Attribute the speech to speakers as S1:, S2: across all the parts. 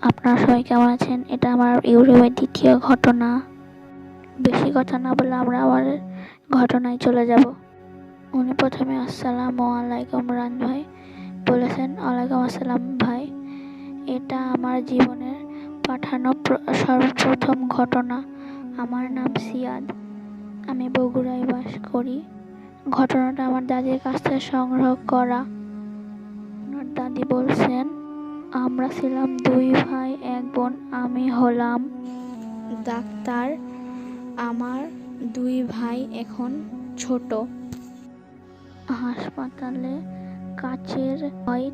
S1: আপনারা সবাই কেমন আছেন? এটা আমার ইউটিউবের দ্বিতীয় ঘটনা। বেশি কথা না বলে আমরা আমার ঘটনায় চলে যাব। উনি প্রথমে আসসালামু আলাইকুম রান ভাই বলেছেন। ওয়ালাইকুম আসসালাম ভাই। এটা আমার জীবনের পাঠানো সর্বপ্রথম ঘটনা। আমার নাম সিয়াদ, আমি বগুড়ায় বাস করি। ঘটনাটা আমার দাদির কাছ থেকে সংগ্রহ করা। ওনার দাদি বলছেন, আমরা ছিলাম 2 ভাই 1 বোন। আমি হলাম ডাক্তার, আমার 2 ভাই এখন ছোট। হাসপাতালে কাচের হয়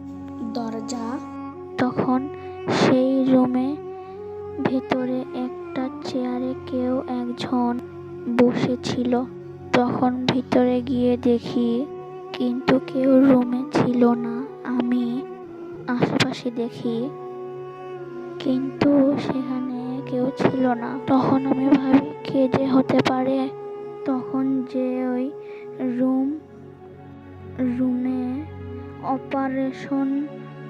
S1: দরজা, তখন সেই রুমে ভেতরে একটা চেয়ারে কেউ একজন বসেছিল। তখন ভিতরে গিয়ে দেখি, কিন্তু কেউ রুমে ছিল না। আমি আশেপাশে দেখি, কিন্তু সেখানে কেউ ছিল না। তখন আমি ভাবি কে যে হতে পারে। তখন যে ওই রুমে অপারেশন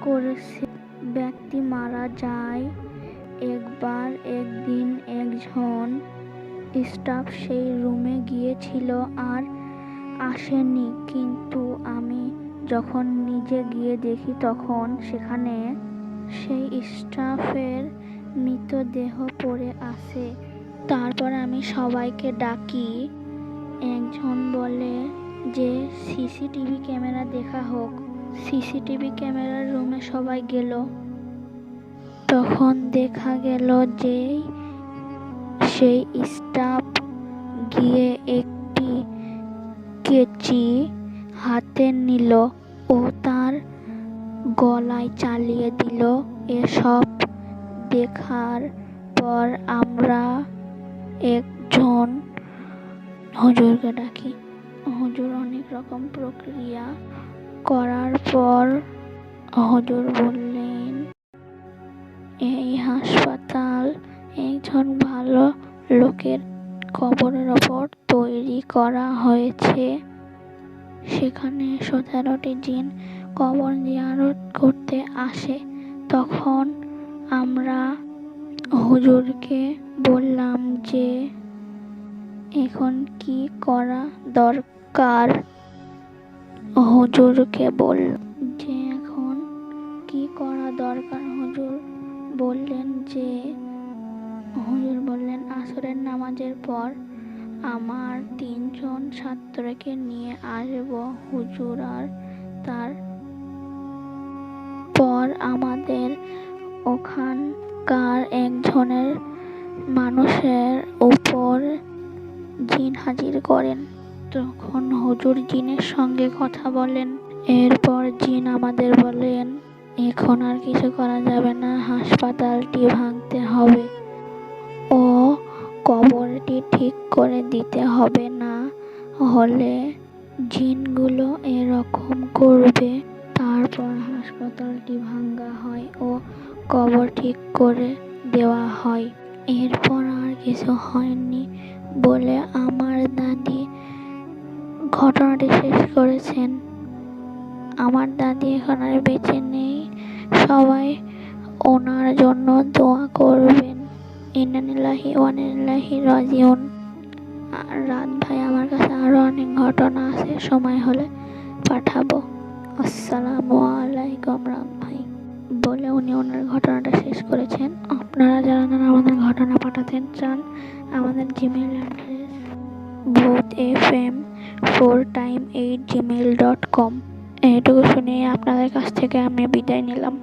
S1: করেছে ব্যক্তি মারা যায়। একদিন একজন স্টাফ সেই রুমে গিয়েছিল আর আসেনি, কিন্তু আমি যখন নিজে গিয়ে দেখি তখন সেখানে সেই স্টাফের মৃতদেহ পড়ে আছে। তারপর আমি সবাইকে ডাকি। একজন বলে যে সিসিটিভি ক্যামেরা দেখা হোক। সিসিটিভি ক্যামেরার রুমে সবাই গেল। তখন দেখা গেল যে সেই স্টাফ গিয়ে একটি কেচি হাতে নিল ও তার গলায় চালিয়ে দিল। এসব দেখার পর আমরা একজন হুজুরকে ডাকি। হুজুর অনেক রকম প্রক্রিয়া করার পর হুজুর বললেন, এই হাসপাতাল একজন ভালো লোকের কবরের ওপর তৈরি করা হয়েছে। সেখানে 17টি জিন কবর জিয়ারত করতে আসে। তখন আমরা হুজুরকে বললাম যে এখন কি করা দরকার। হুজুরকে বলল যে এখন কি করা দরকার। হুজুর বললেন আসরের নামাজের পর আমার 3 জন ছাত্রকে নিয়ে আসব। হুজুর আর তার পর আমাদের ওখানকার একজনের মানুষের উপর জিন হাজির করেন। তখন হুজুর জিনের সঙ্গে কথা বলেন। এরপর জিন আমাদের বলেন, এখন আর কিছু করা যাবে না, হাসপাতালটি ভাঙতে হবে ও কবরটি ঠিক করে দিতে হবে, না হলে জিনগুলো এরকম করবে। তারপর হাসপাতালটি ভাঙা হয় ও কবর ঠিক করে দেওয়া হয়। এরপর আর কিছু হয়নি বলে আমার দাদি ঘটনাটি শেষ করেছেন। আমার দাদি এখন আর বেঁচে নেই। সবাই ওনার জন্য দোয়া করবেন। ইন্না লিল্লাহি ওয়া ইন্না ইলাইহি রাজিউন। আর রাত ভাই, আমার কাছে আরো অনেক ঘটনা আছে, সময় হলে পাঠাবো। আসসালামু আলাইকুম রাত ভাই বলে উনি ওনার ঘটনাটা শেষ করেছেন। আপনারা যারা আমাদের ঘটনা পাঠাতে চান, আমাদের জিমেইল অ্যাড্রেস bhutfm4time@gmail.com। এইটুকু শুনে আপনাদের কাছ থেকে আমি বিদায় নিলাম।